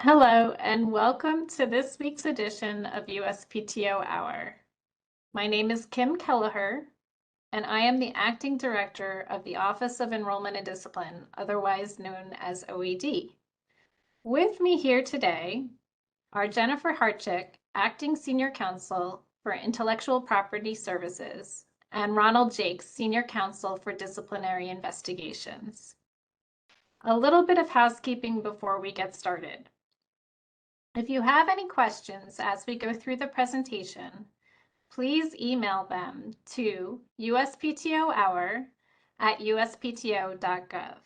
Hello, and welcome to this week's edition of USPTO Hour. My name is Kim Kelleher, and I am the Acting Director of the Office of Enrollment and Discipline, otherwise known as OED. With me here today are Jennifer Hartchick, Acting Senior Counsel for Intellectual Property Services, and Ronald Jakes, Senior Counsel for Disciplinary Investigations. A little bit of housekeeping before we get started. If you have any questions as we go through the presentation, please email them to usptohour@uspto.gov.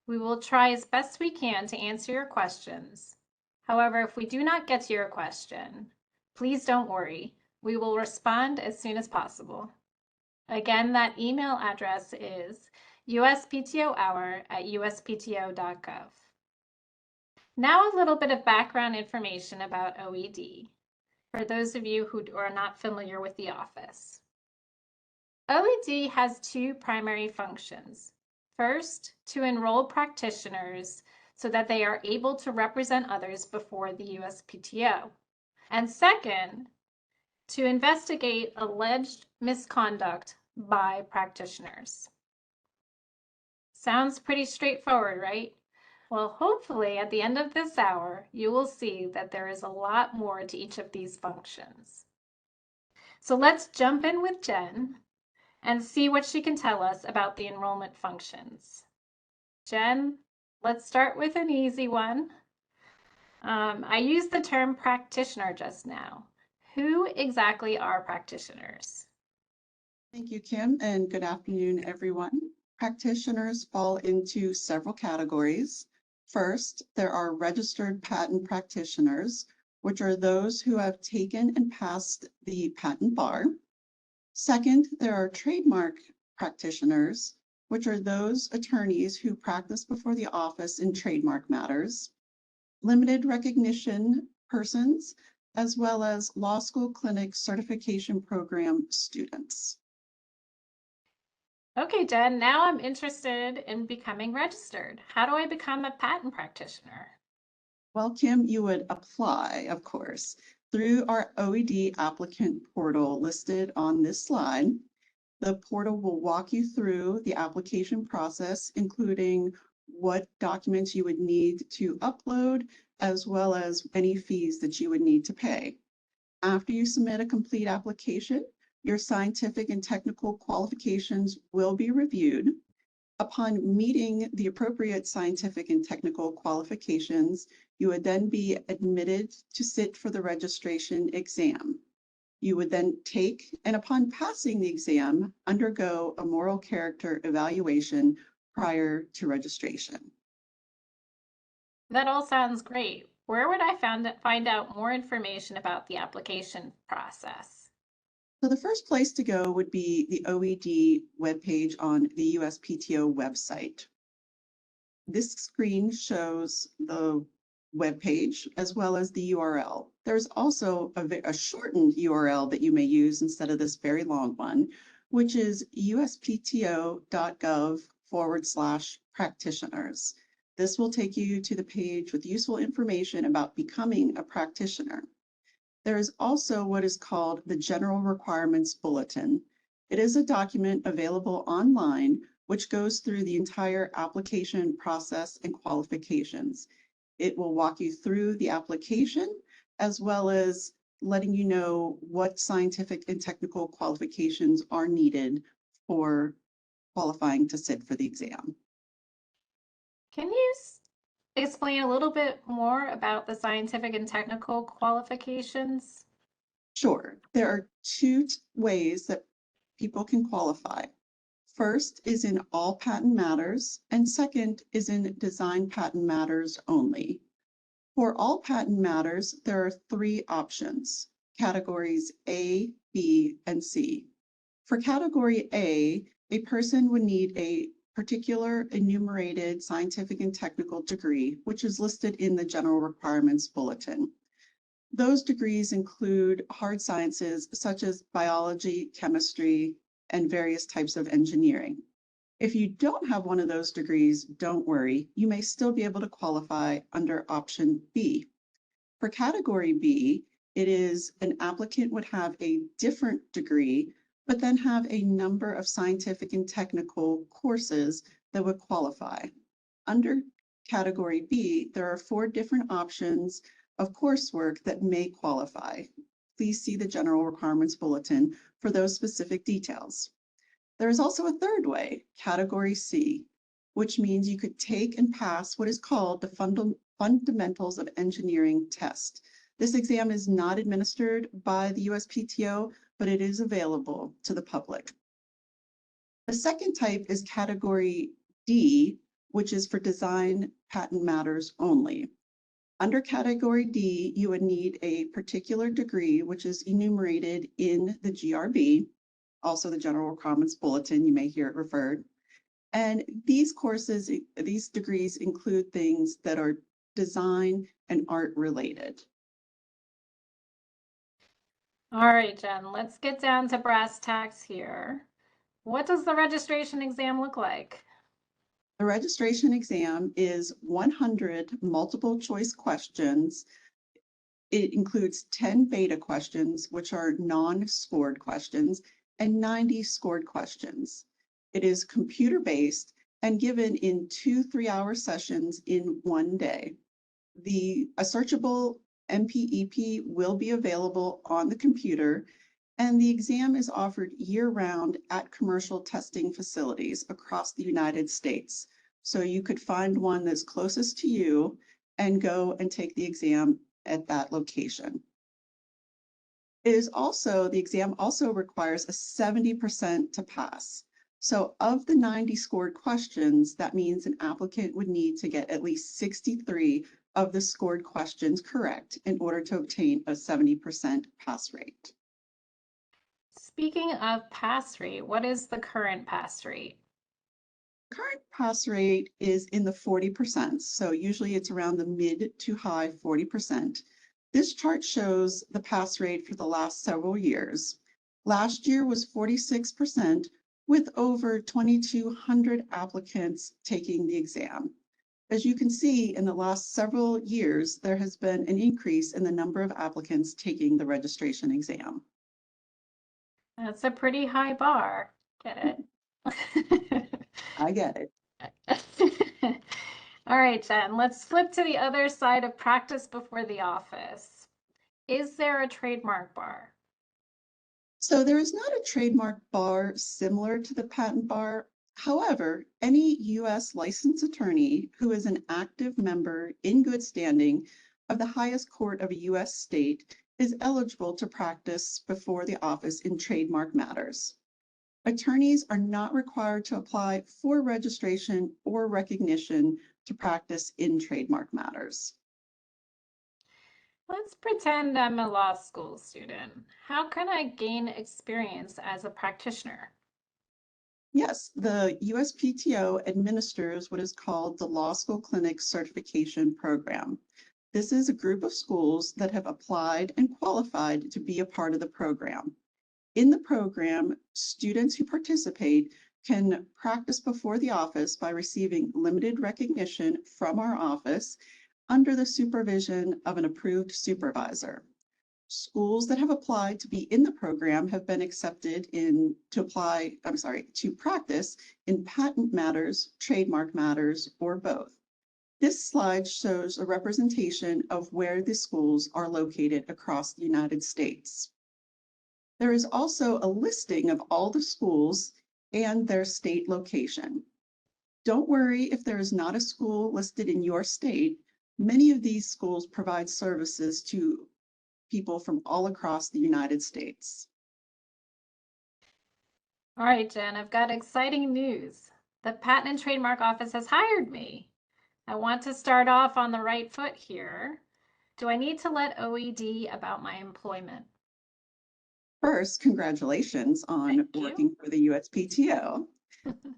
We will try as best we can to answer your questions. However, if we do not get to your question, please don't worry. We will respond as soon as possible. Again, that email address is usptohour@uspto.gov. Now a little bit of background information about OED, for those of you who are not familiar with the office. OED has two primary functions. First, to enroll practitioners so that they are able to represent others before the USPTO. And second, to investigate alleged misconduct by practitioners. Sounds pretty straightforward, right? Well, hopefully at the end of this hour, you will see that there is a lot more to each of these functions. So let's jump in with Jen and see what she can tell us about the enrollment functions. Jen, let's start with an easy one. I used the term practitioner just now. Who exactly are practitioners? Thank you, Kim, and good afternoon, everyone. Practitioners fall into several categories. First, there are registered patent practitioners, which are those who have taken and passed the patent bar. Second, there are trademark practitioners, which are those attorneys who practice before the office in trademark matters. Limited recognition persons, as well as law school clinic certification program students. Okay, Jen, now I'm interested in becoming registered. How do I become a patent practitioner? Well, Kim, you would apply, of course, through our OED applicant portal listed on this slide. The portal will walk you through the application process, including what documents you would need to upload, as well as any fees that you would need to pay. After you submit a complete application, your scientific and technical qualifications will be reviewed. Upon meeting the appropriate scientific and technical qualifications, you would then be admitted to sit for the registration exam. You would then take, and upon passing the exam, undergo a moral character evaluation prior to registration. That all sounds great. Where would I find out more information about the application process? So the first place to go would be the OED webpage on the USPTO website. This screen shows the webpage as well as the URL. There's also a shortened URL that you may use instead of this very long one, which is uspto.gov/practitioners. This will take you to the page with useful information about becoming a practitioner. There is also what is called the General Requirements Bulletin. It is a document available online which goes through the entire application process and qualifications. It will walk you through the application as well as letting you know what scientific and technical qualifications are needed for qualifying to sit for the exam. Can you explain a little bit more about the scientific and technical qualifications? Sure, there are two ways that people can qualify. First is in all patent matters, and second is in design patent matters only. For all patent matters, there are three options, categories A, B, and C. For category A person would need a particular enumerated scientific and technical degree, which is listed in the General Requirements Bulletin. Those degrees include hard sciences such as biology, chemistry, and various types of engineering. If you don't have one of those degrees, don't worry, you may still be able to qualify under option B. For category B, it is an applicant would have a different degree, but then have a number of scientific and technical courses that would qualify. Under category B, there are 4 different options of coursework that may qualify. Please see the general requirements bulletin for those specific details. There is also a third way, category C, which means you could take and pass what is called the Fundamentals of Engineering test. This exam is not administered by the USPTO, but it is available to the public. The second type is category D, which is for design patent matters only. Under category D, you would need a particular degree, which is enumerated in the GRB, also the General Requirements Bulletin, you may hear it referred. And these courses, these degrees include things that are design and art related. All right, Jen, let's get down to brass tacks here. What does the registration exam look like? The registration exam is 100 multiple choice questions. It includes 10 beta questions, which are non-scored questions, and 90 scored questions. It is computer-based and given in 2 3-hour sessions in one day. A searchable MPEP will be available on the computer, and the exam is offered year-round at commercial testing facilities across the United States. So you could find one that's closest to you and go and take the exam at that location. The exam also requires a 70% to pass. So of the 90 scored questions, that means an applicant would need to get at least 63 of the scored questions correct in order to obtain a 70% pass rate. Speaking of pass rate, what is the current pass rate? Current pass rate is in the 40%, so usually it's around the mid to high 40%. This chart shows the pass rate for the last several years. Last year was 46%, with over 2,200 applicants taking the exam. As you can see, in the last several years, there has been an increase in the number of applicants taking the registration exam. That's a pretty high bar. Get it? I get it. All right, Jen, let's flip to the other side of practice before the office. Is there a trademark bar? So there is not a trademark bar similar to the patent bar. However, any U.S. licensed attorney who is an active member in good standing of the highest court of a U.S. state is eligible to practice before the office in trademark matters. Attorneys are not required to apply for registration or recognition to practice in trademark matters. Let's pretend I'm a law school student. How can I gain experience as a practitioner? Yes, the USPTO administers what is called the Law School Clinic Certification Program. This is a group of schools that have applied and qualified to be a part of the program. In the program, students who participate can practice before the office by receiving limited recognition from our office under the supervision of an approved supervisor. Schools that have applied to be in the program have been accepted to practice in patent matters, trademark matters, or both. This slide shows a representation of where the schools are located across the United States. There is also a listing of all the schools and their state location. Don't worry if there is not a school listed in your state. Many of these schools provide services to people from all across the United States. All right, Jen, I've got exciting news. The Patent and Trademark Office has hired me. I want to start off on the right foot here. Do I need to let OED about my employment? First, congratulations on working for the USPTO.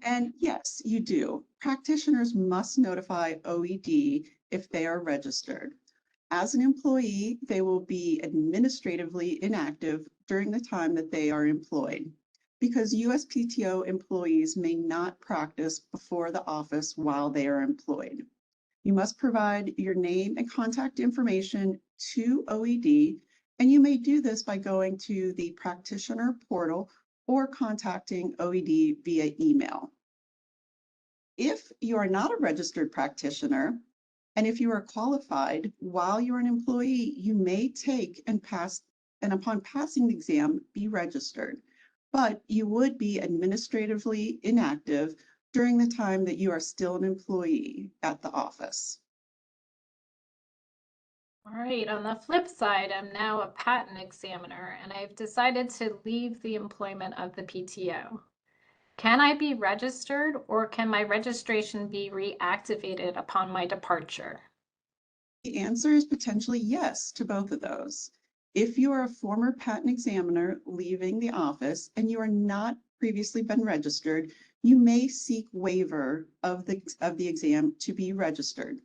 And yes, you do. Practitioners must notify OED if they are registered. As an employee, they will be administratively inactive during the time that they are employed. because USPTO employees may not practice before the office while they are employed. You must provide your name and contact information to OED, and you may do this by going to the practitioner portal or contacting OED via email. If you are not a registered practitioner, and if you are qualified while you're an employee, you may take and pass, and upon passing the exam, be registered. But you would be administratively inactive during the time that you are still an employee at the office. All right, on the flip side, I'm now a patent examiner and I've decided to leave the employment of the PTO. Can I be registered or can my registration be reactivated upon my departure? The answer is potentially yes to both of those. If you are a former patent examiner leaving the office and you are not previously been registered, you may seek waiver of the exam to be registered.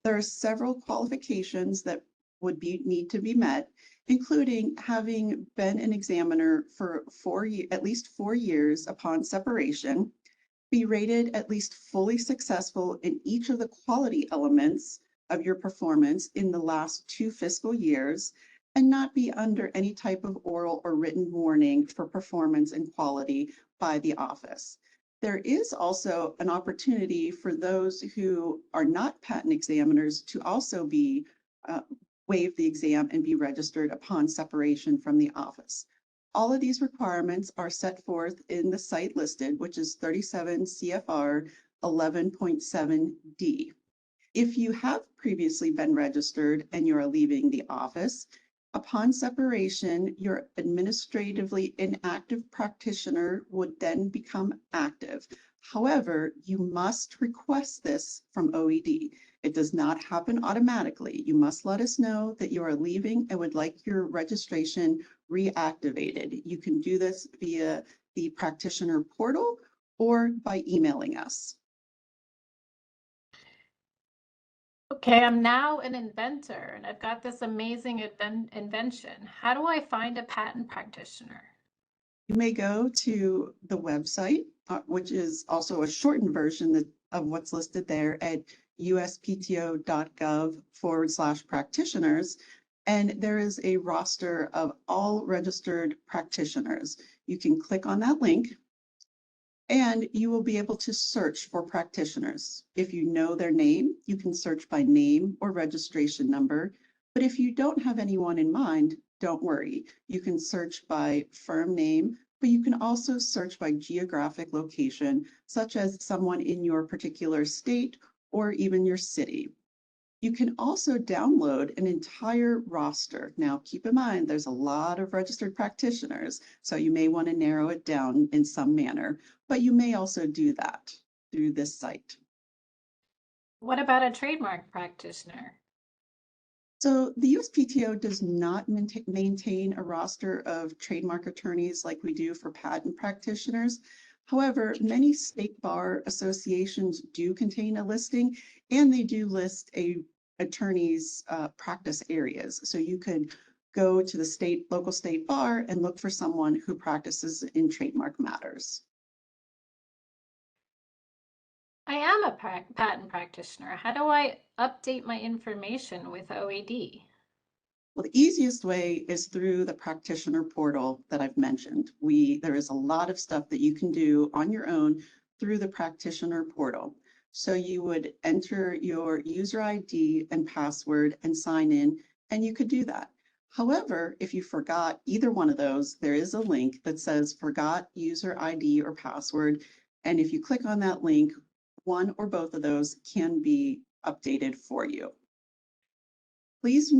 There are several qualifications that would need to be met, including having been an examiner for at least 4 years upon separation, be rated at least fully successful in each of the quality elements of your performance in the last 2 fiscal years, and not be under any type of oral or written warning for performance and quality by the office. There is also an opportunity for those who are not patent examiners to also be waive the exam and be registered upon separation from the office. All of these requirements are set forth in the site listed, which is 37 CFR 11.7D. If you have previously been registered and you are leaving the office, upon separation, your administratively inactive practitioner would then become active. However, you must request this from OED. It does not happen automatically. You must let us know that you are leaving and would like your registration reactivated. You can do this via the practitioner portal or by emailing us. Okay, I'm now an inventor and I've got this amazing invention. How do I find a patent practitioner? You may go to the website, which is also a shortened version of what's listed there at uspto.gov/practitioners. And there is a roster of all registered practitioners. You can click on that link and you will be able to search for practitioners. If you know their name, you can search by name or registration number. But if you don't have anyone in mind, don't worry. You can search by firm name, but you can also search by geographic location, such as someone in your particular state or even your city. You can also download an entire roster. Now, keep in mind, there's a lot of registered practitioners, so you may want to narrow it down in some manner, but you may also do that through this site. What about a trademark practitioner? So the USPTO does not maintain a roster of trademark attorneys like we do for patent practitioners. However, many state bar associations do contain a listing, and they do list a attorney's practice areas. So you could go to the local state bar and look for someone who practices in trademark matters. I am a patent practitioner. How do I update my information with OED? Well, the easiest way is through the practitioner portal that I've mentioned. There is a lot of stuff that you can do on your own through the practitioner portal. So you would enter your user ID and password and sign in, and you could do that. However, if you forgot either one of those, there is a link that says forgot user ID or password. And if you click on that link, one or both of those can be updated for you. Please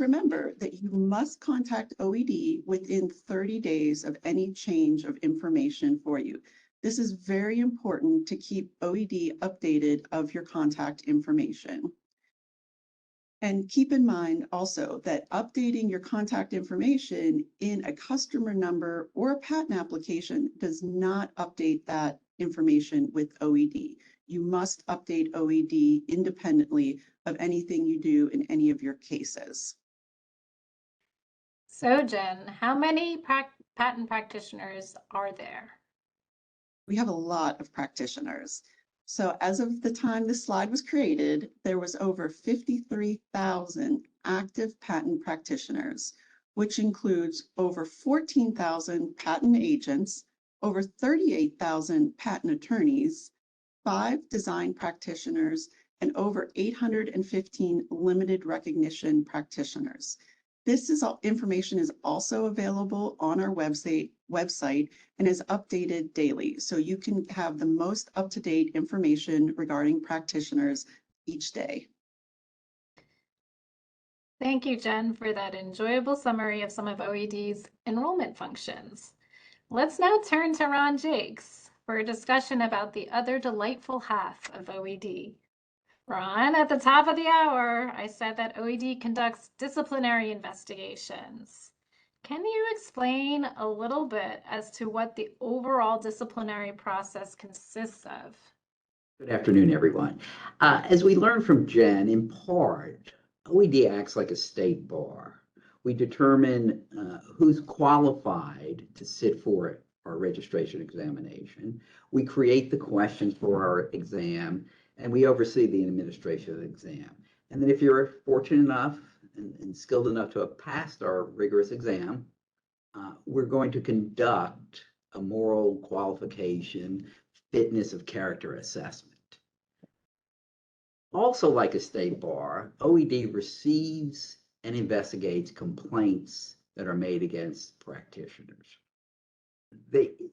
remember that you must contact OED within 30 days of any change of information for you. This is very important to keep OED updated of your contact information. And keep in mind also that updating your contact information in a customer number or a patent application does not update that information with OED. You must update OED independently of anything you do in any of your cases. So Jen, how many patent practitioners are there? We have a lot of practitioners. So as of the time this slide was created, there was over 53,000 active patent practitioners, which includes over 14,000 patent agents, over 38,000 patent attorneys, 5 design practitioners, and over 815 limited recognition practitioners. Information is also available on our website and is updated daily. So you can have the most up-to-date information regarding practitioners each day. Thank you, Jen, for that enjoyable summary of some of OED's enrollment functions. Let's now turn to Ron Jakes for a discussion about the other delightful half of OED. Ron, at the top of the hour, I said that OED conducts disciplinary investigations. Can you explain a little bit as to what the overall disciplinary process consists of? Good afternoon, everyone. As we learned from Jen, in part, OED acts like a state bar. We determine who's qualified to sit for our registration examination. We create the questions for our exam, and we oversee the administration of the exam. And then if you're fortunate enough and skilled enough to have passed our rigorous exam, we're going to conduct a moral qualification fitness of character assessment. Also, like a state bar, OED receives and investigates complaints that are made against practitioners.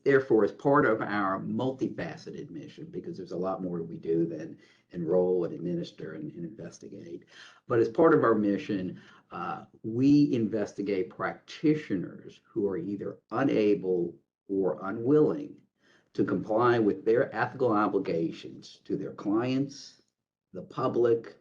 Therefore, as part of our multifaceted mission, because there's a lot more we do than enroll and administer and investigate, but as part of our mission, we investigate practitioners who are either unable or unwilling to comply with their ethical obligations to their clients, the public,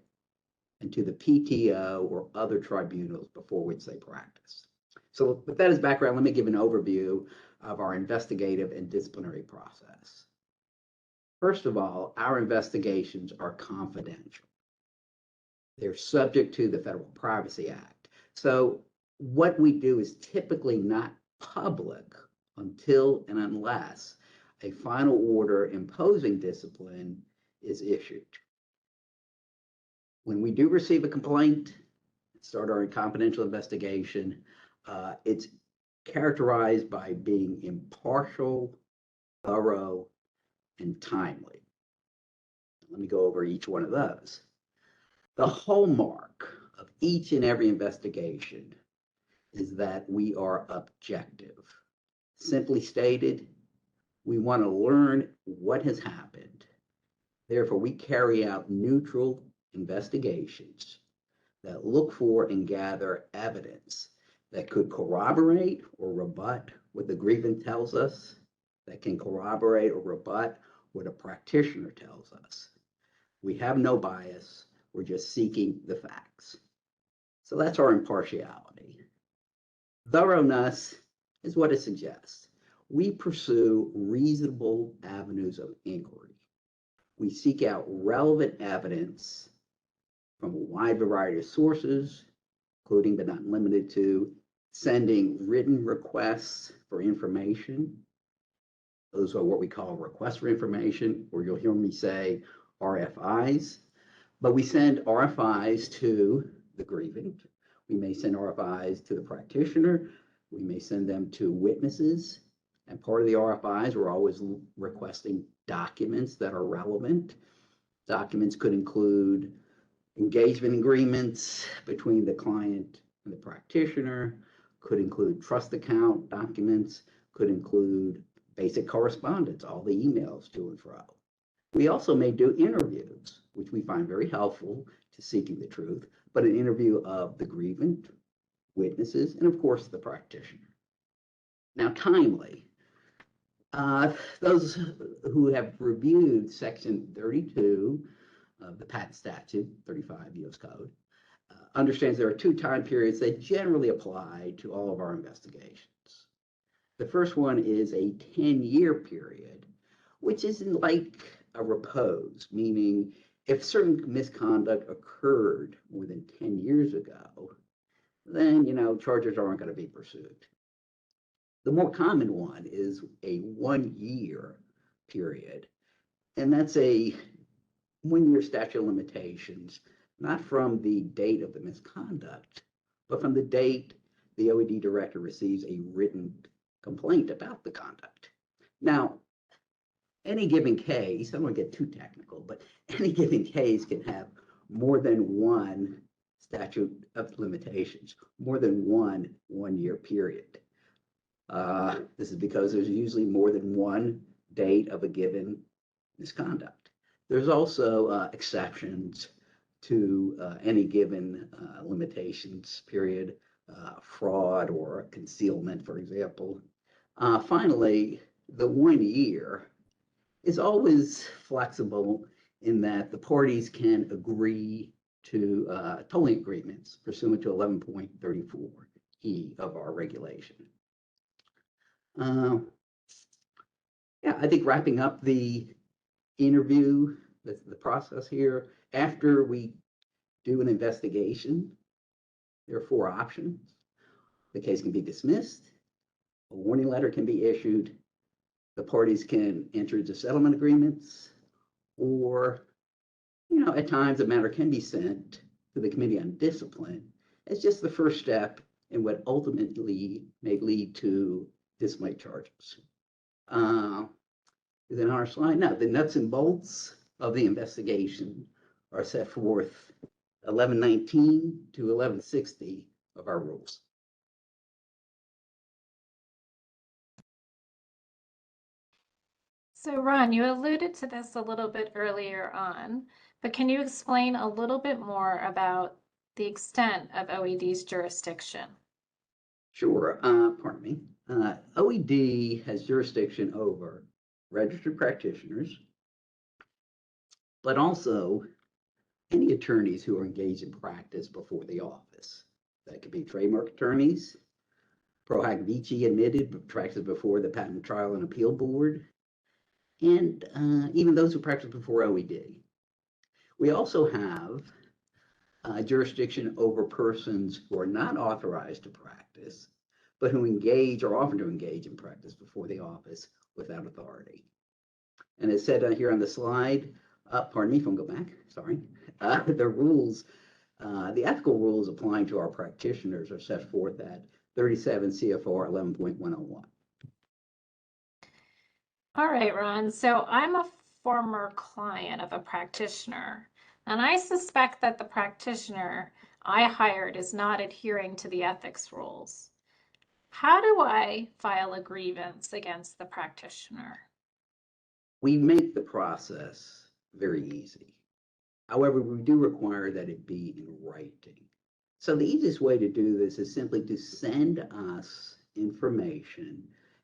and to the PTO or other tribunals before which they practice. So with that as background, let me give an overview of our investigative and disciplinary process. First of all, our investigations are confidential. They're subject to the Federal Privacy Act. So what we do is typically not public until and unless a final order imposing discipline is issued. When we do receive a complaint, start our confidential investigation, it's characterized by being impartial, thorough, and timely. Let me go over each one of those. The hallmark of each and every investigation is that we are objective. Simply stated, we want to learn what has happened. Therefore, we carry out neutral investigations that look for and gather evidence that could corroborate or rebut what the grievant tells us, that can corroborate or rebut what a practitioner tells us. We have no bias, we're just seeking the facts. So that's our impartiality. Thoroughness is what it suggests. We pursue reasonable avenues of inquiry. We seek out relevant evidence from a wide variety of sources, including but not limited to sending written requests for information. Those are what we call requests for information, or you'll hear me say RFIs. But we send RFIs to the grievant. We may send RFIs to the practitioner. We may send them to witnesses. And part of the RFIs, we're always requesting documents that are relevant. Documents could include engagement agreements between the client and the practitioner, could include trust account documents, could include basic correspondence, all the emails to and fro. We also may do interviews, which we find very helpful to seeking the truth, but an interview of the grievant, witnesses, and of course the practitioner. Now, timely. Those who have reviewed Section 32 of the patent statute, 35 U.S. Code, understands there are 2 time periods that generally apply to all of our investigations. The first one is a 10-year period, which isn't like a repose, meaning if certain misconduct occurred more than 10 years ago, then, charges aren't going to be pursued. The more common one is a 1-year period, and that's a 1-year statute of limitations, not from the date of the misconduct, but from the date the OED director receives a written complaint about the conduct. Now, any given case, I don't want to get too technical, but any given case can have more than one statute of limitations, more than one year period. This is because there's usually more than one date of a given misconduct. There's also exceptions to any given limitations period, fraud or concealment, for example. Finally, the 1 year is always flexible in that the parties can agree to tolling agreements pursuant to 11.34E of our regulation. Yeah, I think wrapping up the interview, the process here, after we do an investigation, there are 4 options. The case can be dismissed, a warning letter can be issued, the parties can enter into settlement agreements, or, at times the matter can be sent to the Committee on Discipline as just the first step in what ultimately may lead to disciplinary charges. Is it on our slide? No, the nuts and bolts of the investigation are set forth 1119 to 1160 of our rules. So Ron, you alluded to this a little bit earlier on, but can you explain a little bit more about the extent of OED's jurisdiction? Sure, pardon me. OED has jurisdiction over registered practitioners, but also any attorneys who are engaged in practice before the office. That could be trademark attorneys, pro hac vici admitted practice before the Patent Trial and Appeal Board, and even those who practice before OED. We also have jurisdiction over persons who are not authorized to practice, but who engage or offer to engage in practice before the office without authority. And as said here on the slide, pardon me if I go back, sorry, the rules, the ethical rules applying to our practitioners are set forth at 37 CFR 11.101. All right, Ron. So I'm a former client of a practitioner, and I suspect that the practitioner I hired is not adhering to the ethics rules. How do I file a grievance against the practitioner? We make the process very easy. However, we do require that it be in writing. So the easiest way to do this is simply to send us information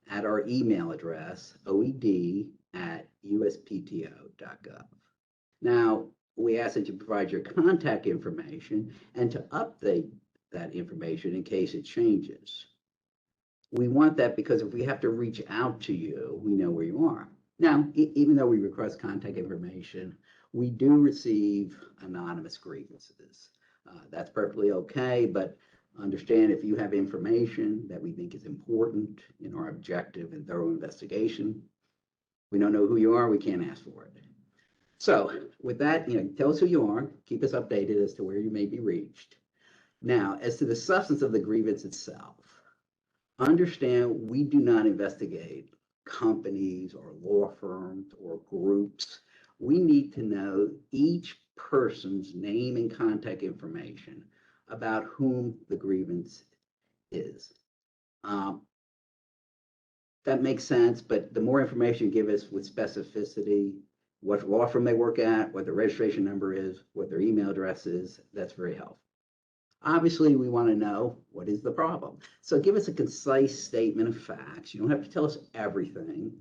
at our email address, oed@uspto.gov. Now, we ask that you provide your contact information and to update that information in case it changes. We want that because if we have to reach out to you, we know where you are. Now, even though we request contact information, we do receive anonymous grievances. That's perfectly okay, but understand if you have information that we think is important in our objective and thorough investigation, we don't know who you are, we can't ask for it. So with that, tell us who you are, keep us updated as to where you may be reached. Now, as to the substance of the grievance itself, understand we do not investigate companies or law firms or groups. We need to know each person's name and contact information about whom the grievance is. That makes sense, but the more information you give us with specificity, what law firm they work at, what their registration number is, what their email address is, that's very helpful. Obviously, we want to know what is the problem. So give us a concise statement of facts. You don't have to tell us everything,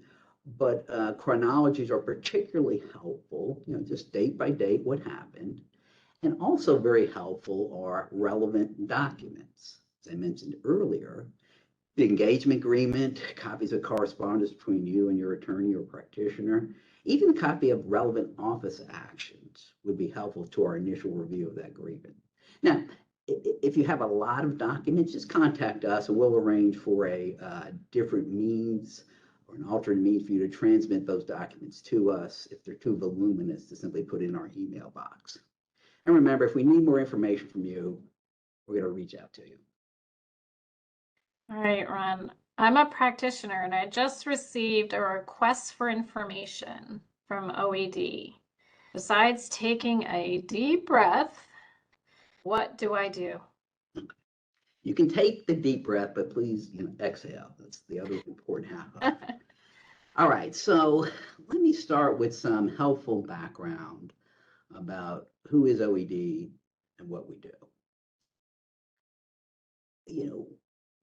but chronologies are particularly helpful, just date by date what happened. And also very helpful are relevant documents. As I mentioned earlier, the engagement agreement, copies of correspondence between you and your attorney or practitioner, even a copy of relevant office actions would be helpful to our initial review of that grievance. Now, if you have a lot of documents, just contact us and we'll arrange for a different means or an alternate means for you to transmit those documents to us. If they're too voluminous, to simply put in our email box. And remember, if we need more information from you, we're going to reach out to you. All right, Ron. I'm a practitioner and I just received a request for information from OED. Besides taking a deep breath, what do I do? You can take the deep breath, but please, exhale. That's the other important half of it. All right, so let me start with some helpful background about who is OED and what we do.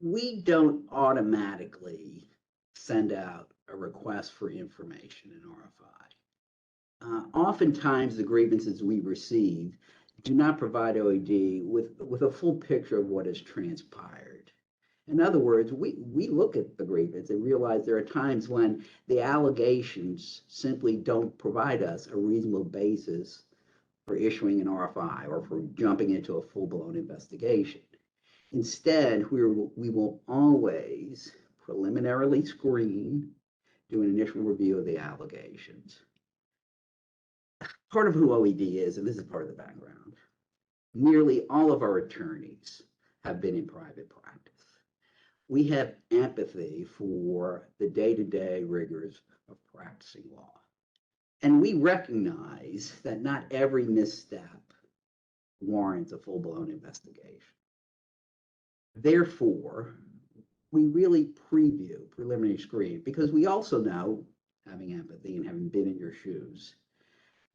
We don't automatically send out a request for information in RFI. Oftentimes, the grievances we receive do not provide OED with a full picture of what has transpired. In other words, we look at the grievance and realize there are times when the allegations simply don't provide us a reasonable basis for issuing an RFI or for jumping into a full-blown investigation. Instead, we will always preliminarily screen, do an initial review of the allegations. Part of who OED is, and this is part of the background, nearly all of our attorneys have been in private practice. We have empathy for the day-to-day rigors of practicing law. And we recognize that not every misstep warrants a full-blown investigation. Therefore, we really preliminary screen, because we also know, having empathy and having been in your shoes,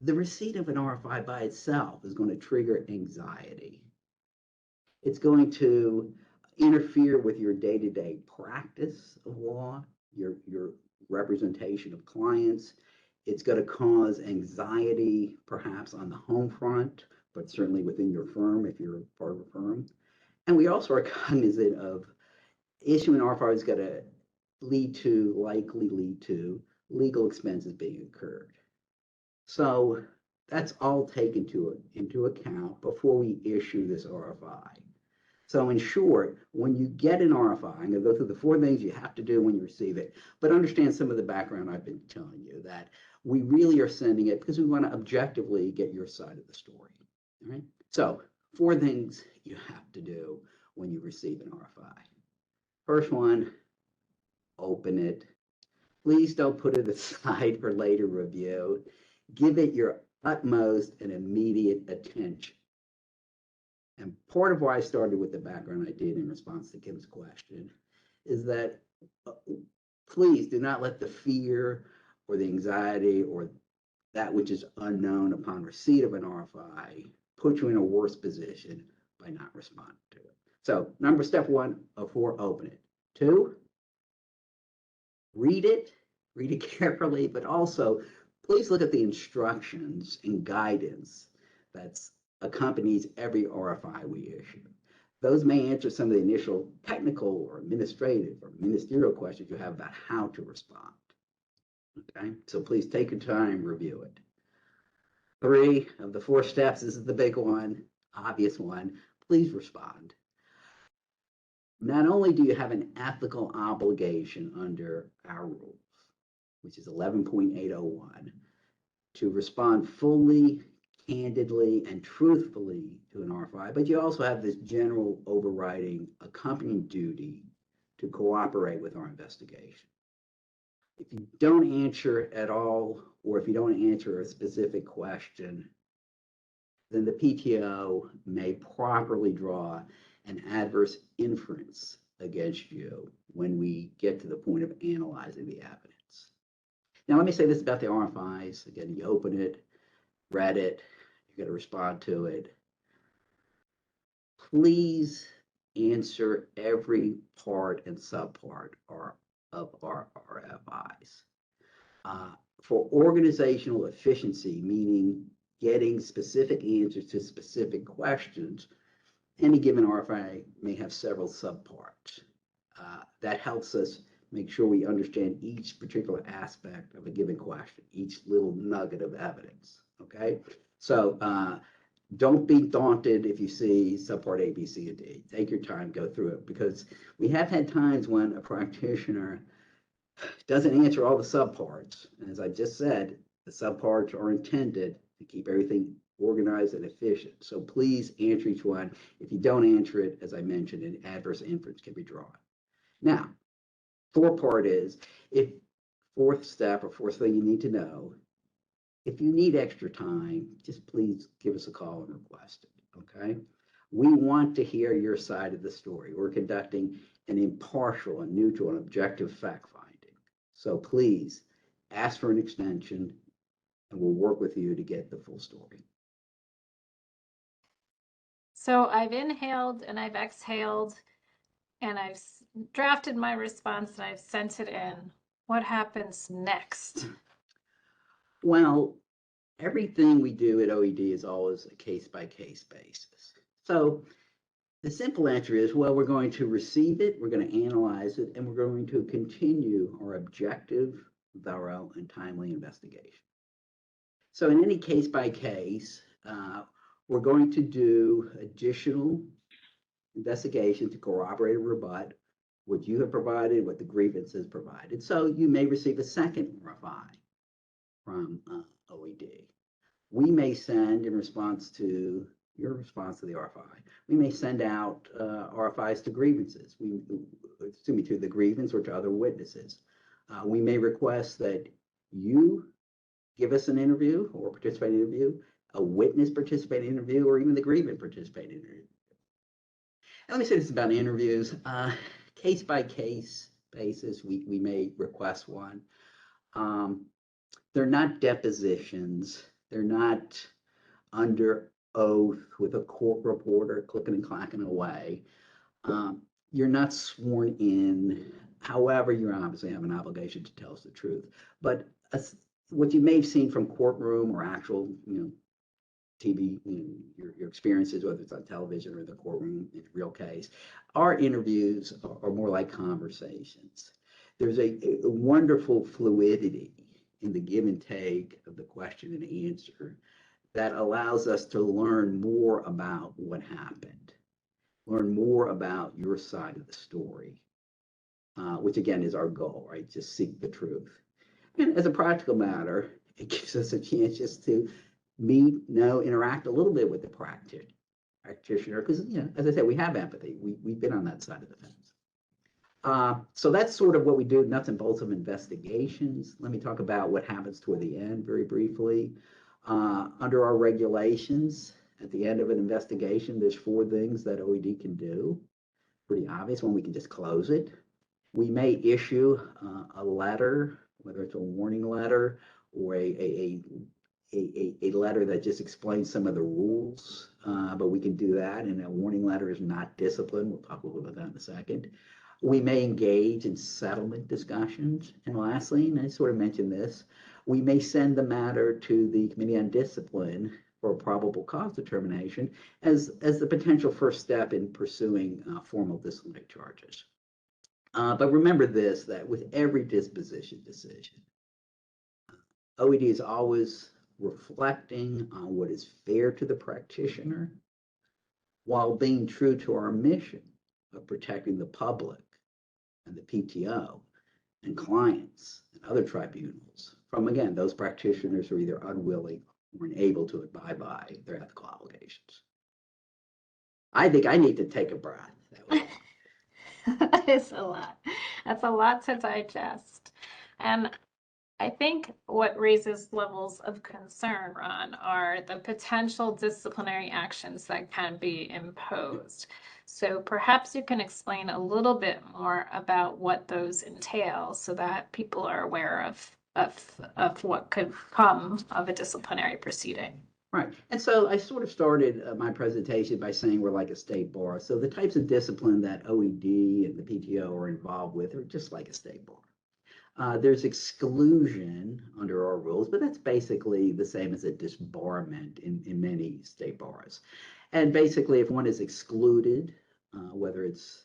the receipt of an RFI by itself is going to trigger anxiety. It's going to interfere with your day-to-day practice of law, your representation of clients. It's going to cause anxiety, perhaps on the home front, but certainly within your firm if you're part of a firm. And we also are cognizant of issuing RFI is going to likely lead to legal expenses being incurred. So that's all taken into account before we issue this RFI. So in short, when you get an RFI, I'm going to go through the 4 things you have to do when you receive it, but understand some of the background I've been telling you, that we really are sending it because we want to objectively get your side of the story. All right. So 4 things you have to do when you receive an RFI. First one, open it. Please don't put it aside for later review. Give it your utmost and immediate attention. And part of why I started with the background I did in response to Kim's question is that please do not let the fear or the anxiety or that which is unknown upon receipt of an RFI put you in a worse position by not responding to it. So step 1 of 4, open it. 2, read it carefully, but also please look at the instructions and guidance that's accompanies every RFI we issue. Those may answer some of the initial technical or administrative or ministerial questions you have about how to respond. Okay, so please take your time, review it. 3 of the 4 steps, this is the big one, obvious one, please respond. Not only do you have an ethical obligation under our rules, which is 11.801, to respond fully, candidly, and truthfully to an RFI, but you also have this general overriding accompanying duty to cooperate with our investigation. If you don't answer at all, or if you don't answer a specific question, then the PTO may properly draw an adverse inference against you when we get to the point of analyzing the evidence. Now, let me say this about the RFIs. Again, you open it, read it, you're going to respond to it. Please answer every part and subpart of our RFIs. For organizational efficiency, meaning getting specific answers to specific questions, any given RFI may have several subparts. That helps us make sure we understand each particular aspect of a given question, each little nugget of evidence, okay? So Don't be daunted if you see subpart A, B, C, and D. Take your time, go through it, because we have had times when a practitioner doesn't answer all the subparts. And as I just said, the subparts are intended to keep everything organized and efficient. So please answer each one. If you don't answer it, as I mentioned, an adverse inference can be drawn. Now, fourth part is, if fourth step or fourth thing you need to know, if you need extra time, just please give us a call and request it, okay? We want to hear your side of the story. We're conducting an impartial and neutral and objective fact finding. So please ask for an extension and we'll work with you to get the full story. So I've inhaled and I've exhaled and I've drafted my response and I've sent it in. What happens next? Well, everything we do at OED is always a case-by-case basis. So the simple answer is, well, we're going to receive it, we're going to analyze it, and we're going to continue our objective, thorough, and timely investigation. So in any case-by-case, we're going to do additional investigation to corroborate or rebut what you have provided, what the grievance has provided. So you may receive a second RFI from OED. We may send, in response to your response to the RFI, we may send out RFIs to grievances. To the grievance or to other witnesses. We may request that you give us an interview or participate in an interview, a witness participate in an interview, or even the grievant participate in an interview. And let me say this about interviews. Case by case basis, we may request one. They're not depositions. They're not under oath with a court reporter clicking and clacking away. You're not sworn in. However, you obviously have an obligation to tell us the truth. But what you may have seen from courtroom or actual, TV, your experiences, whether it's on television or the courtroom in a real case, our interviews are more like conversations. There's a wonderful fluidity in the give and take of the question and answer that allows us to learn more about what happened, learn more about your side of the story, which again is our goal, right? Just seek the truth. And as a practical matter, it gives us a chance just to meet, interact a little bit with the practitioner, because, as I said, we have empathy. We've been on that side of the fence. So that's sort of what we do, nuts and bolts of investigations. Let me talk about what happens toward the end very briefly. Under our regulations, at the end of an investigation, there's 4 things that OED can do. Pretty obvious. One, we can just close it. We may issue a letter, whether it's a warning letter or a letter that just explains some of the rules, but we can do that. And a warning letter is not discipline. We'll talk a little bit about that in a second. We may engage in settlement discussions. And lastly, and I sort of mentioned this, we may send the matter to the Committee on Discipline for a probable cause determination as the potential first step in pursuing formal disciplinary charges. But remember this, that with every disposition decision, OED is always reflecting on what is fair to the practitioner while being true to our mission of protecting the public and the PTO and clients and other tribunals from, again, those practitioners who are either unwilling or unable to abide by their ethical obligations. I think I need to take a breath. That is a lot. That's a lot to digest. And I think what raises levels of concern, Ron, are the potential disciplinary actions that can be imposed. So perhaps you can explain a little bit more about what those entail so that people are aware of what could come of a disciplinary proceeding. Right. And so I sort of started my presentation by saying we're like a state bar. So the types of discipline that OED and the PTO are involved with are just like a state bar. There's exclusion under our rules, but that's basically the same as a disbarment in many state bars. And basically, if one is excluded, whether it's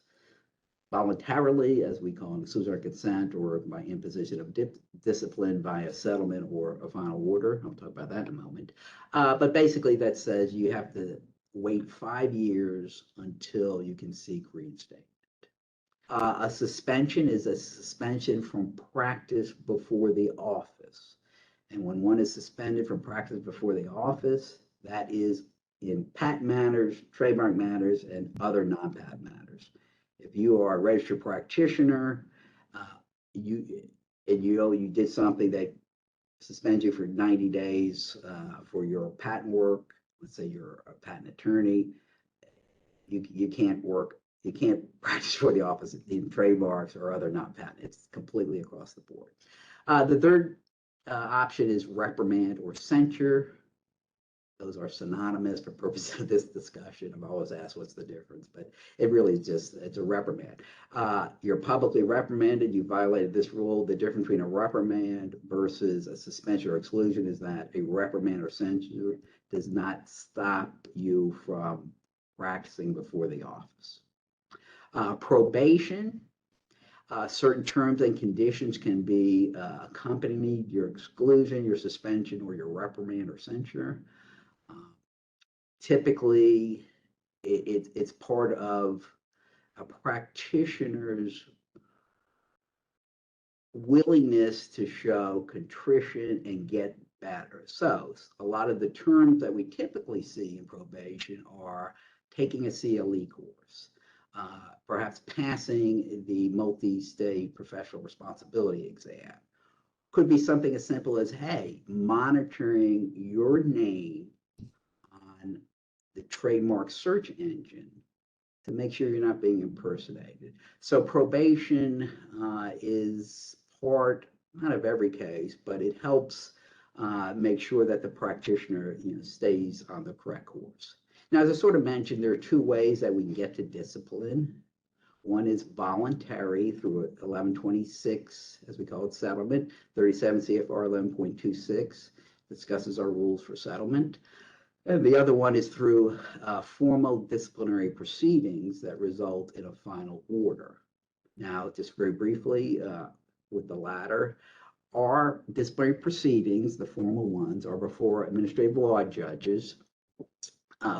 voluntarily, as we call it, exclusionary consent, or by imposition of discipline via settlement or a final order. I'll talk about that in a moment. But basically that says you have to wait 5 years until you can seek reinstatement. A suspension is a suspension from practice before the office. And when one is suspended from practice before the office, that is in patent matters, trademark matters, and other non-patent matters. If you are a registered practitioner, you did something that suspends you for 90 days for your patent work, let's say you're a patent attorney, you can't work, you can't practice for the office in trademarks or other non-patent. It's completely across the board. The third option is reprimand or censure. Those are synonymous for purposes of this discussion. I'm always asked what's the difference, but it really is just, it's a reprimand. You're publicly reprimanded, you violated this rule. The difference between a reprimand versus a suspension or exclusion is that a reprimand or censure does not stop you from practicing before the office. Probation, certain terms and conditions can be accompanying your exclusion, your suspension, or your reprimand or censure. Typically, it's part of a practitioner's willingness to show contrition and get better. So a lot of the terms that we typically see in probation are taking a CLE course, perhaps passing the multi-state professional responsibility exam. Could be something as simple as, hey, monitoring your name on the trademark search engine to make sure you're not being impersonated. So probation is part, not of every case, but it helps make sure that the practitioner stays on the correct course. Now, as I sort of mentioned, there are two ways that we can get to discipline. One is voluntary through 1126, as we call it, settlement. 37 CFR 11.26 discusses our rules for settlement. And the other one is through formal disciplinary proceedings that result in a final order. Now, just very briefly, with the latter, our disciplinary proceedings, the formal ones, are before administrative law judges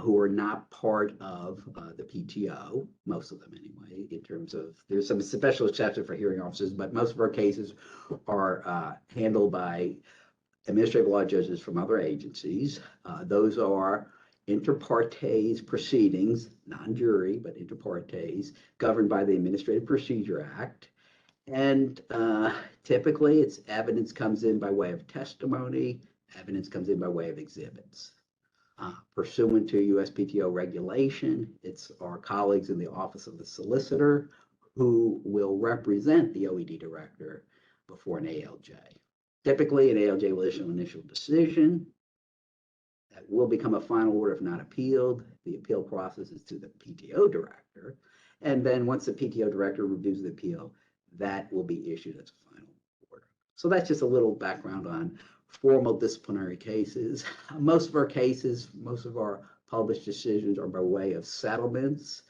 who are not part of the PTO, most of them anyway, in terms of, there's some special exceptions for hearing officers, but most of our cases are handled by administrative law judges from other agencies. Those are inter partes proceedings, non-jury, but inter partes, governed by the Administrative Procedure Act. And typically, it's evidence comes in by way of testimony, evidence comes in by way of exhibits. Pursuant to USPTO regulation, it's our colleagues in the Office of the Solicitor who will represent the OED director before an ALJ. Typically, an ALJ will issue an initial decision that will become a final order if not appealed. The appeal process is to the PTO director. And then once the PTO director reviews the appeal, that will be issued as a final order. So that's just a little background on formal disciplinary cases. Most of our cases, most of our published decisions are by way of settlements.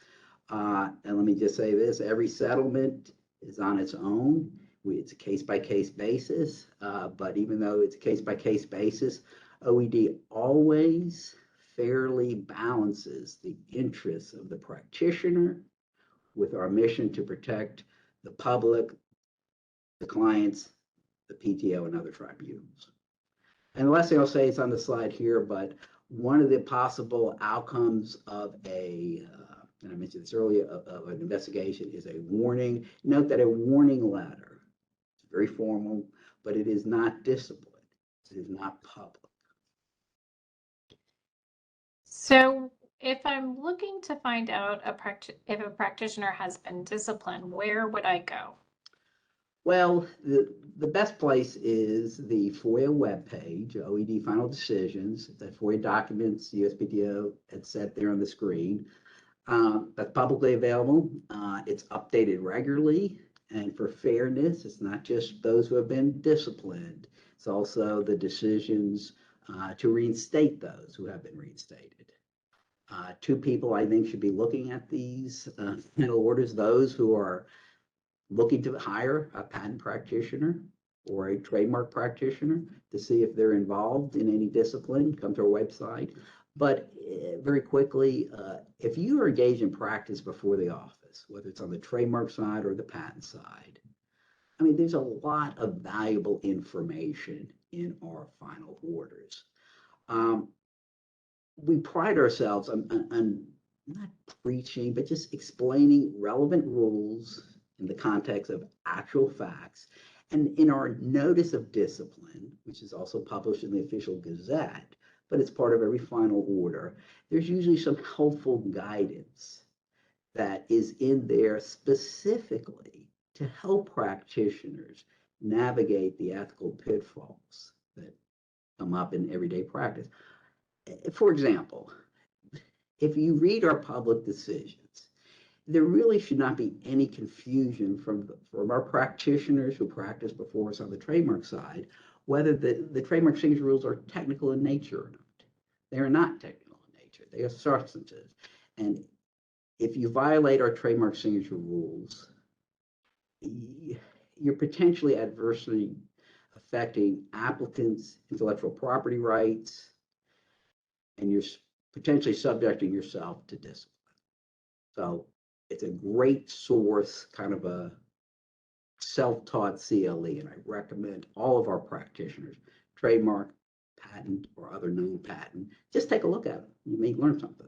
And let me just say this, every settlement is on its own. It's a case-by-case basis, but even though it's a case-by-case basis, OED always fairly balances the interests of the practitioner with our mission to protect the public, the clients, the PTO, and other tribunals. And the last thing I'll say is on the slide here, but one of the possible outcomes of and I mentioned this earlier, of an investigation is a warning. Note that a warning letter is very formal, but it is not discipline. It is not public. So if I'm looking to find out if a practitioner has been disciplined, where would I go? Well, the best place is the FOIA webpage, OED Final Decisions, that FOIA documents USPTO had set there on the screen. That's publicly available. It's updated regularly. And for fairness, it's not just those who have been disciplined. It's also the decisions to reinstate those who have been reinstated. Two people I think should be looking at these final orders, those who are looking to hire a patent practitioner or a trademark practitioner to see if they're involved in any discipline, come to our website. But very quickly, if you are engaged in practice before the office, whether it's on the trademark side or the patent side, I mean, there's a lot of valuable information in our final orders. We pride ourselves on not preaching, but just explaining relevant rules in the context of actual facts. And in our notice of discipline, which is also published in the official Gazette, but it's part of every final order, there's usually some helpful guidance that is in there specifically to help practitioners navigate the ethical pitfalls that come up in everyday practice. For example, if you read our public decisions, there really should not be any confusion from our practitioners who practice before us on the trademark side, whether the trademark signature rules are technical in nature or not. They are not technical in nature. They are substantive. And if you violate our trademark signature rules, you're potentially adversely affecting applicants' intellectual property rights, and you're potentially subjecting yourself to discipline. So it's a great source, kind of a self-taught CLE, and I recommend all of our practitioners, trademark, patent, or other non-patent, just take a look at it. You may learn something.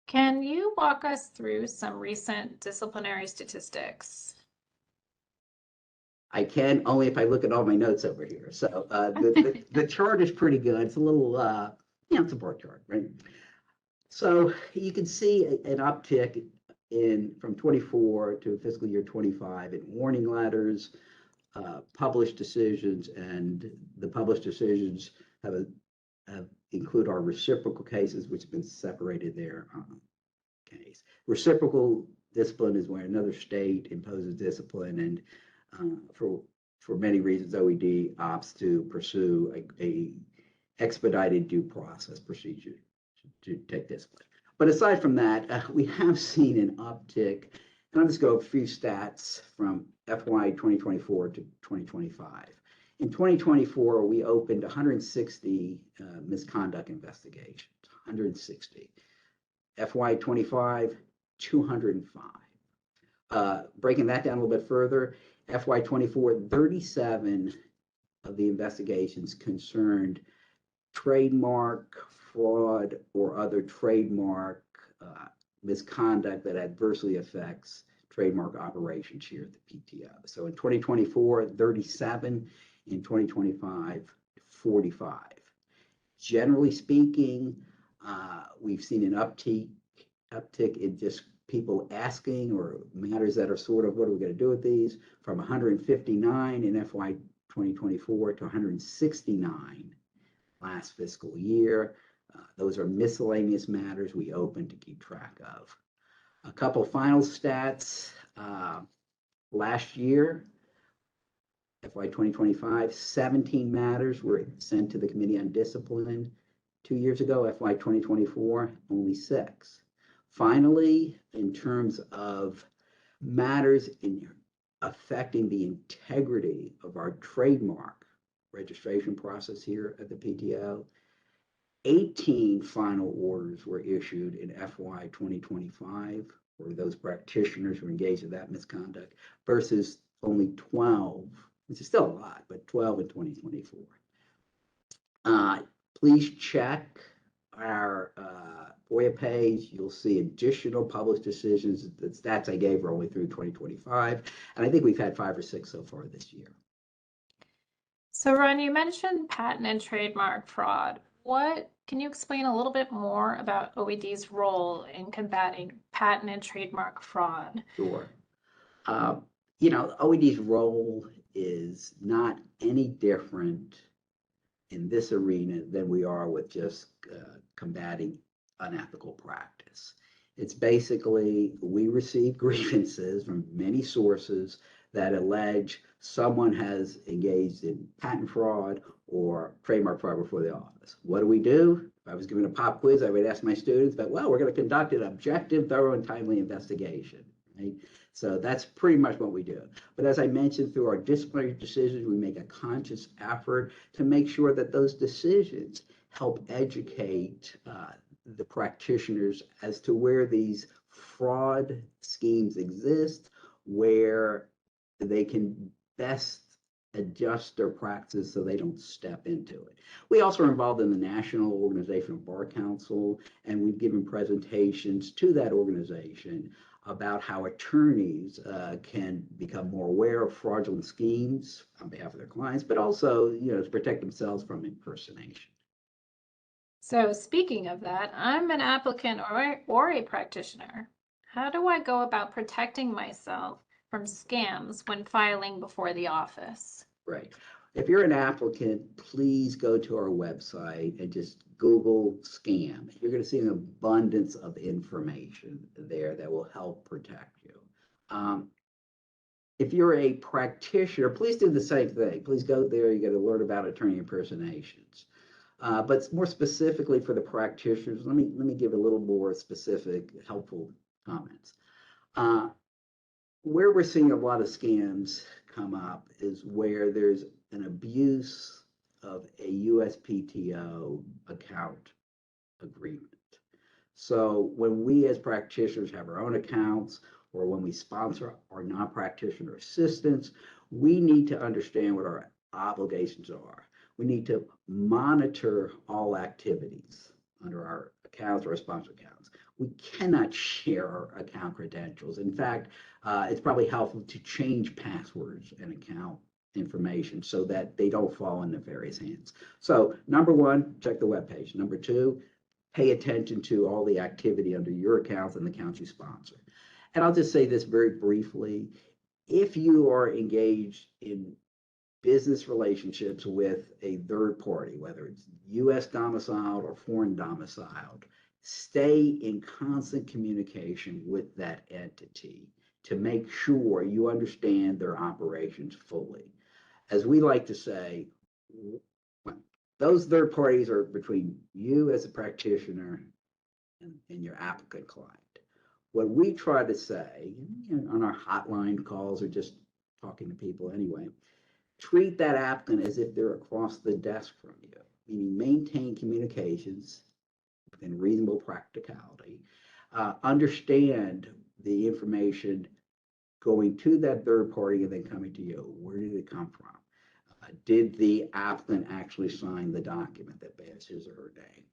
Can you walk us through some recent disciplinary statistics? I can only if I look at all my notes over here. So the chart is pretty good. It's a little, it's a bar chart, right? So you can see an uptick from 24 to fiscal year 25 in warning letters, published decisions, and the published decisions have include our reciprocal cases, which have been separated there. Case reciprocal discipline is where another state imposes discipline, and for many reasons, OED opts to pursue a expedited due process procedure to take discipline. But aside from that, we have seen an uptick, and I'll just go a few stats from FY 2024 to 2025. In 2024, we opened 160 misconduct investigations, 160. FY 25, 205. Breaking that down a little bit further, FY 24, 37 of the investigations concerned trademark fraud or other trademark misconduct that adversely affects trademark operations here at the PTO. So in 2024, 37. In 2025, 45. Generally speaking, we've seen an uptick in just people asking or matters that are sort of, what are we going to do with these? From 159 in FY 2024 to 169 last fiscal year. Those are miscellaneous matters we open to keep track of. A couple final stats. Last year, FY 2025, 17 matters were sent to the Committee on Discipline. 2 years ago, FY 2024, only 6. Finally, in terms of matters affecting the integrity of our trademark registration process here at the PTO, 18 final orders were issued in FY 2025 for those practitioners who engaged in that misconduct versus only 12, which is still a lot, but 12 in 2024. Please check our FOIA page. You'll see additional published decisions. The stats I gave are only through 2025, and I think we've had 5 or 6 so far this year. So Ron, you mentioned patent and trademark fraud. Can you explain a little bit more about OED's role in combating patent and trademark fraud? Sure. OED's role is not any different in this arena than we are with just combating unethical practice. It's basically, we receive grievances from many sources that allege someone has engaged in patent fraud or trademark fraud before the office. What do? If I was given a pop quiz, I would ask my students, but well, we're going to conduct an objective, thorough, and timely investigation. Right? So that's pretty much what we do. But as I mentioned, through our disciplinary decisions, we make a conscious effort to make sure that those decisions help educate the practitioners as to where these fraud schemes exist, where they can best adjust their practices so they don't step into it. We also are involved in the National Organization of Bar Council, and we've given presentations to that organization about how attorneys can become more aware of fraudulent schemes on behalf of their clients, but also, to protect themselves from impersonation. So speaking of that, I'm an applicant or a practitioner. How do I go about protecting myself from scams when filing before the office? Right. If you're an applicant, please go to our website and just Google scam. You're going to see an abundance of information there that will help protect you. If you're a practitioner, please do the same thing. Please go there. You get to learn about attorney impersonations. But more specifically for the practitioners, let me give a little more specific, helpful comments. Where we're seeing a lot of scams come up is where there's an abuse of a USPTO account agreement. So when we as practitioners have our own accounts, or when we sponsor our non-practitioner assistants, we need to understand what our obligations are. We need to monitor all activities under our accounts or our sponsor accounts. We cannot share our account credentials. In fact, it's probably helpful to change passwords and account information so that they don't fall in nefarious hands. So number one, check the webpage. Number two, pay attention to all the activity under your accounts and the accounts you sponsor. And I'll just say this very briefly. If you are engaged in business relationships with a third party, whether it's U.S. domiciled or foreign domiciled, stay in constant communication with that entity to make sure you understand their operations fully. As we like to say, those third parties are between you as a practitioner and your applicant client. What we try to say on our hotline calls or just talking to people anyway, treat that applicant as if they're across the desk from you, meaning maintain communications within reasonable practicality, understand the information going to that third party and then coming to you. Where did it come from? Did the applicant actually sign the document that bears his or her name?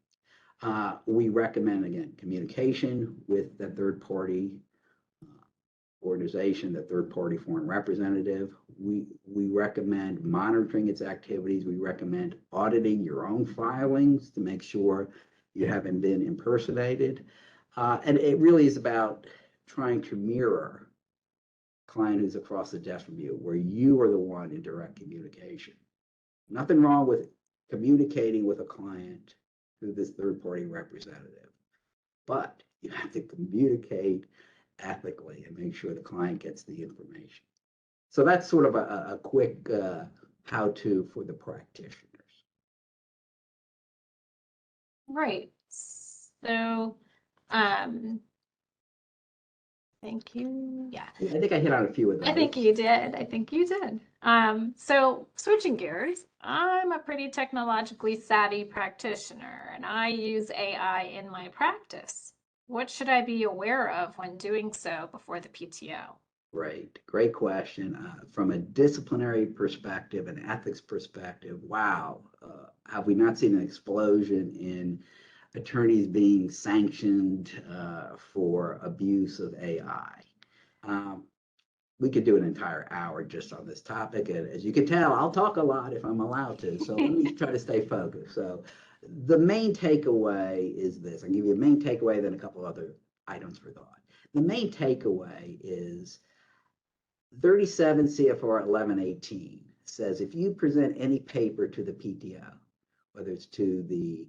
We recommend, again, communication with the third party organization, the third party foreign representative. We recommend monitoring its activities. We recommend auditing your own filings to make sure you haven't been impersonated. And it really is about trying to mirror a client who's across the desk from you, where you are the one in direct communication. Nothing wrong with communicating with a client through this third party representative, but you have to communicate ethically and make sure the client gets the information. So that's sort of a quick how-to for the practitioners. Right. So, thank you. Yeah. I think I hit on a few of those. I think you did. I think you did. So switching gears, I'm a pretty technologically savvy practitioner and I use AI in my practice. What should I be aware of when doing so before the PTO? Great question. From a disciplinary perspective and ethics perspective, wow, have we not seen an explosion in attorneys being sanctioned for abuse of AI? We could do an entire hour just on this topic. And as you can tell, I'll talk a lot if I'm allowed to. So let me try to stay focused. So the main takeaway is this. I'll give you a main takeaway, then a couple other items for thought. The main takeaway is 37 CFR 1118 says if you present any paper to the PTO, whether it's to the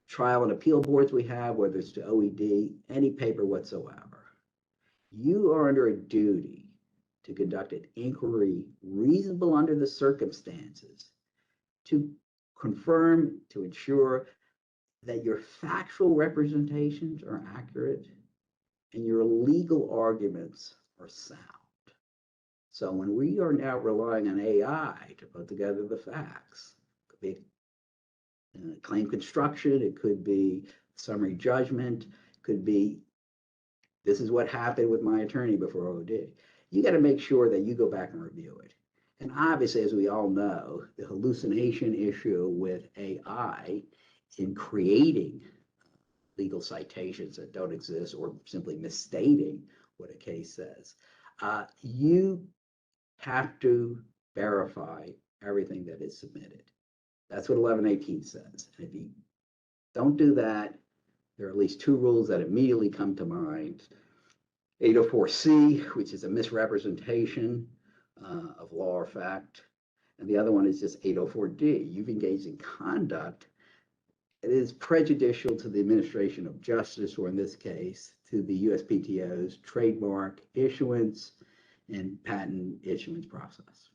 trial and appeal boards we have, whether it's to OED, any paper whatsoever, you are under a duty to conduct an inquiry reasonable under the circumstances, to confirm, to ensure that your factual representations are accurate and your legal arguments are sound. So when we are now relying on AI to put together the facts, it could be claim construction, it could be summary judgment, it could be this is what happened with my attorney before OED. You got to make sure that you go back and review it. And obviously, as we all know, the hallucination issue with AI in creating legal citations that don't exist or simply misstating what a case says, you have to verify everything that is submitted. That's what 1118 says. And if you don't do that, there are at least two rules that immediately come to mind. 804C, which is a misrepresentation of law or fact. And the other one is just 804D. You've engaged in conduct that is prejudicial to the administration of justice, or in this case, to the USPTO's trademark issuance and patent issuance process.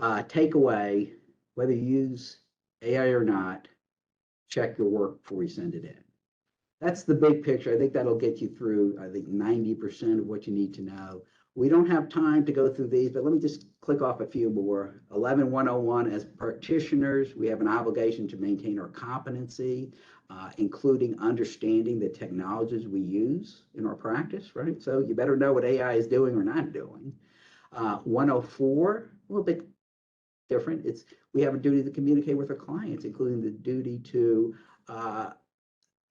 Takeaway, whether you use AI or not, check your work before you send it in. That's the big picture. I think that'll get you through, 90% of what you need to know. We don't have time to go through these, but let me just click off a few more. 11101, as practitioners, we have an obligation to maintain our competency, including understanding the technologies we use in our practice, right? So you better know what AI is doing or not doing. 104, a little bit different. We have a duty to communicate with our clients, including the duty to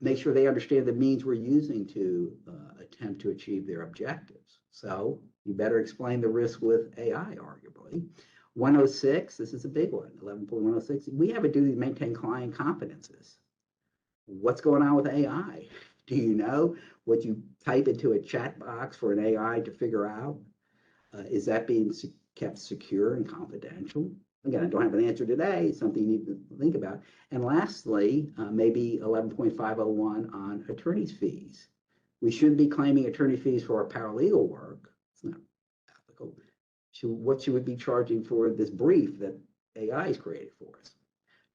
make sure they understand the means we're using to attempt to achieve their objectives. So you better explain the risk with AI, arguably. 106, this is a big one, 11.106, we have a duty to maintain client confidences. What's going on with AI? Do you know what you type into a chat box for an AI to figure out? Is that being kept secure and confidential? Again, I don't have an answer today. It's something you need to think about. And lastly, maybe 11.501 on attorney's fees. We shouldn't be claiming attorney fees for our paralegal work. It's not ethical. What should we be charging for this brief that AI has created for us?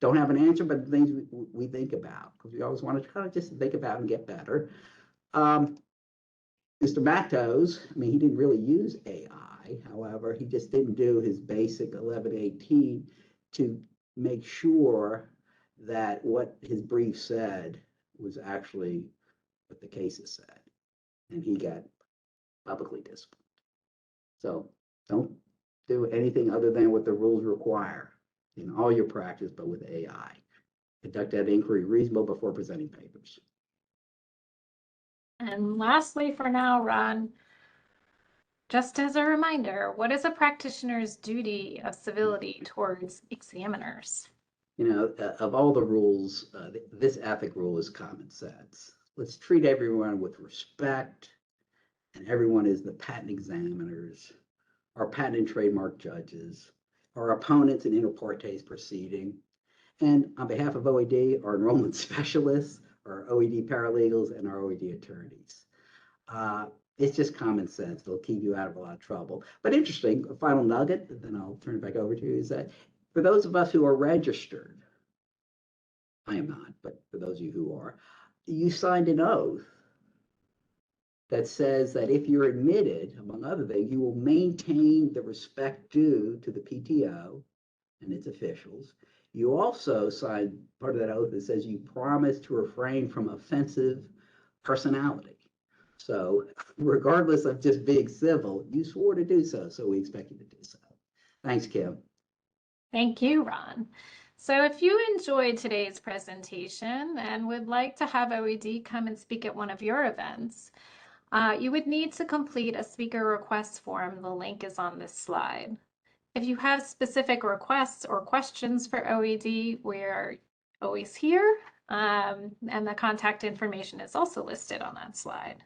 Don't have an answer, but things we think about, because we always want to kind of just think about and get better. Mr. Matos, he didn't really use AI. However, he just didn't do his basic 1118 to make sure that what his brief said was actually what the cases said. And he got publicly disciplined. So don't do anything other than what the rules require in all your practice, but with AI. Conduct that inquiry reasonable before presenting papers. And lastly, for now, Ron, just as a reminder, what is a practitioner's duty of civility towards examiners? Of all the rules, this ethic rule is common sense. Let's treat everyone with respect, and everyone is the patent examiners, our patent and trademark judges, our opponents in inter partes proceeding, and on behalf of OED, our enrollment specialists, our OED paralegals, and our OED attorneys. It's just common sense. It'll keep you out of a lot of trouble. But interesting, a final nugget, then I'll turn it back over to you, is that for those of us who are registered, I am not, but for those of you who are, you signed an oath that says that if you're admitted, among other things, you will maintain the respect due to the PTO and its officials. You also signed part of that oath that says you promise to refrain from offensive personality. So regardless of just being civil, you swore to do so, so we expect you to do so. Thanks, Kim. Thank you, Ron. So if you enjoyed today's presentation and would like to have OED come and speak at one of your events, you would need to complete a speaker request form. The link is on this slide. If you have specific requests or questions for OED, we're always here, and the contact information is also listed on that slide.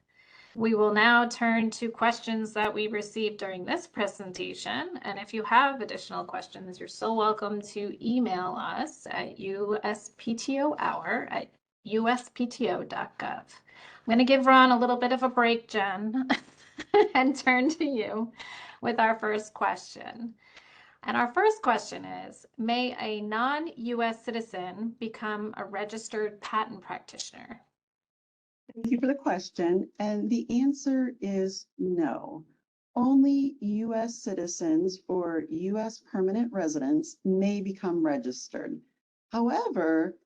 We will now turn to questions that we received during this presentation. And if you have additional questions, you're so welcome to email us at usptohour@uspto.gov. I'm going to give Ron a little bit of a break, Jen, and turn to you. with our first question. And our first question is, may a non-US citizen become a registered patent practitioner? Thank you for the question. And the answer is no. Only US citizens or US permanent residents may become registered. However,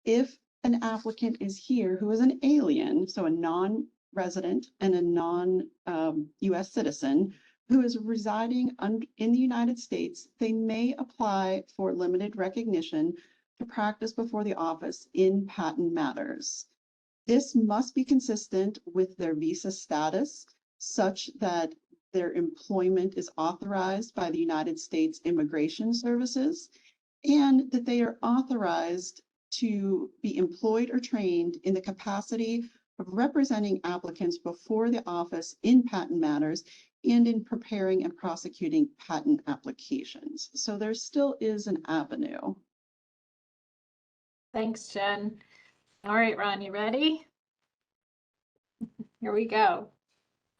if an applicant is here who is an alien, so a non-resident and a non-US citizen who is residing in the United States, they may apply for limited recognition to practice before the office in patent matters. This must be consistent with their visa status, such that their employment is authorized by the United States Immigration Services, and that they are authorized to be employed or trained in the capacity of representing applicants before the office in patent matters and in preparing and prosecuting patent applications. So there still is an avenue. Thanks, Jen. All right, Ron, you ready? Here we go.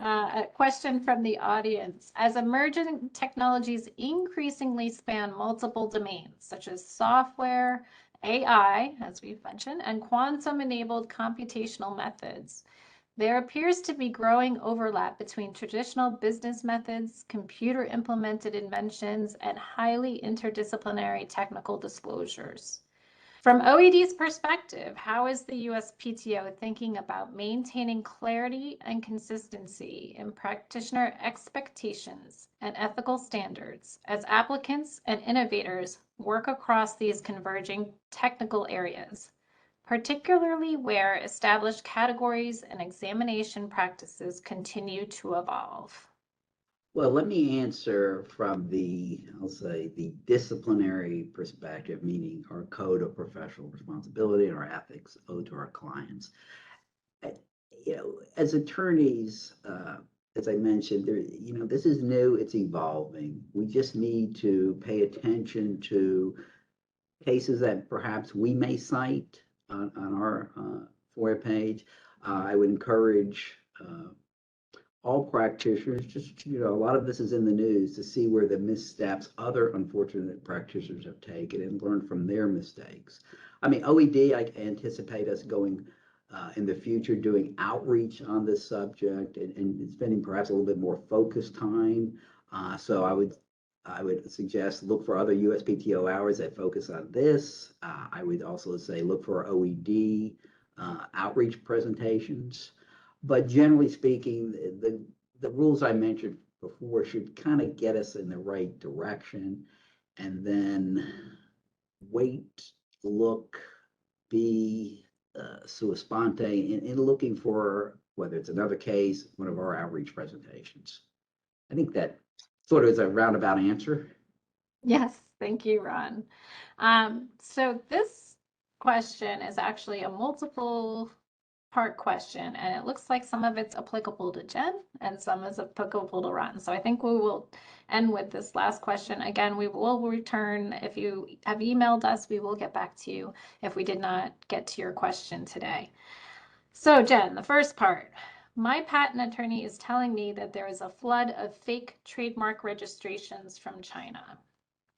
A question from the audience. As emerging technologies increasingly span multiple domains, such as software, AI, as we've mentioned, and quantum-enabled computational methods, there appears to be growing overlap between traditional business methods, computer-implemented inventions, and highly interdisciplinary technical disclosures. From OED's perspective, how is the USPTO thinking about maintaining clarity and consistency in practitioner expectations and ethical standards as applicants and innovators work across these converging technical areas, particularly where established categories and examination practices continue to evolve? Well, let me answer from I'll say, the disciplinary perspective, meaning our code of professional responsibility and our ethics owed to our clients. As attorneys, as I mentioned, this is new, it's evolving. We just need to pay attention to cases that perhaps we may cite on our FOIA page. I would encourage all practitioners, just, a lot of this is in the news, to see where the missteps other unfortunate practitioners have taken and learn from their mistakes. I mean, OED, I anticipate us going in the future doing outreach on this subject and spending perhaps a little bit more focused time. So I would suggest look for other USPTO hours that focus on this. I would also say look for OED outreach presentations. But generally speaking, the rules I mentioned before should kind of get us in the right direction. And then wait, look, be sua sponte in looking for whether it's another case, one of our outreach presentations. I think that sort of is a roundabout answer. Yes, thank you, Ron. So this question is actually a multiple part question, and it looks like some of it's applicable to Jen and some is applicable to Ron. So I think we will end with this last question. Again, we will return. If you have emailed us, we will get back to you if we did not get to your question today. So Jen, the first part. My patent attorney is telling me that there is a flood of fake trademark registrations from China.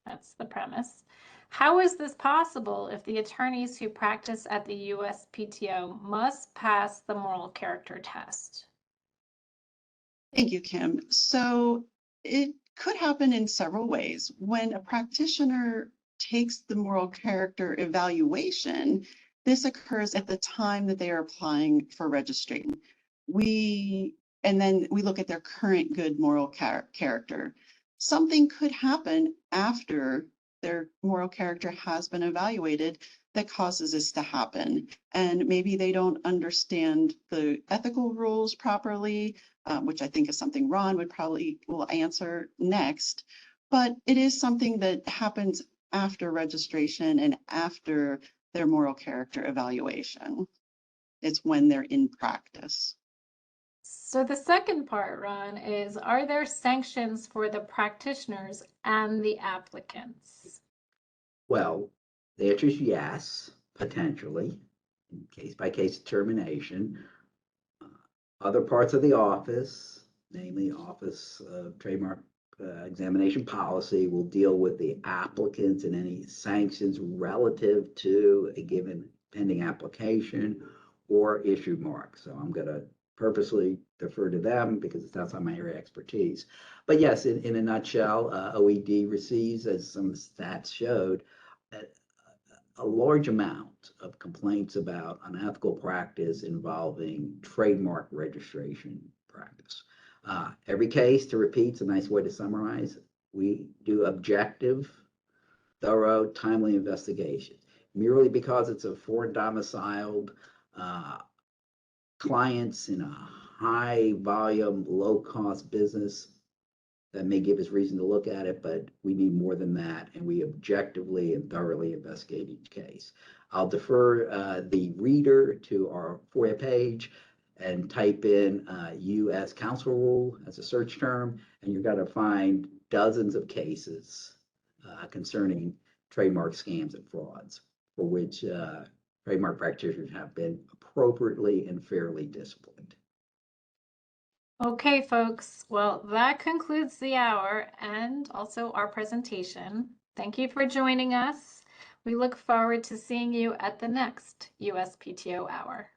That's the premise. How is this possible if the attorneys who practice at the USPTO must pass the moral character test? Thank you, Kim. So it could happen in several ways. When a practitioner takes the moral character evaluation, this occurs at the time that they are applying for registration. And then we look at their current good moral character. Something could happen after their moral character has been evaluated that causes this to happen. And maybe they don't understand the ethical rules properly, which I think is something Ron will answer next. But it is something that happens after registration and after their moral character evaluation. It's when they're in practice. So the second part, Ron, is are there sanctions for the practitioners and the applicants? Well, the answer is yes, potentially, in case-by-case determination. Other parts of the office, namely Office of Trademark examination policy will deal with the applicants and any sanctions relative to a given pending application or issue mark. So I'm going to purposely defer to them because it's outside my area of expertise. But yes, in a nutshell, OED receives, as some stats showed, a large amount of complaints about unethical practice involving trademark registration practice. Every case, to repeat, is a nice way to summarize. We do objective, thorough, timely investigation. Merely because it's a foreign domiciled clients in a high volume, low cost business, that may give us reason to look at it, but we need more than that, and we objectively and thoroughly investigate each case. I'll defer the reader to our FOIA page and type in U.S. Counsel Rule as a search term, and you're going to find dozens of cases concerning trademark scams and frauds for which trademark practitioners have been appropriately and fairly disciplined. Okay, folks. Well, that concludes the hour and also our presentation. Thank you for joining us. We look forward to seeing you at the next USPTO hour.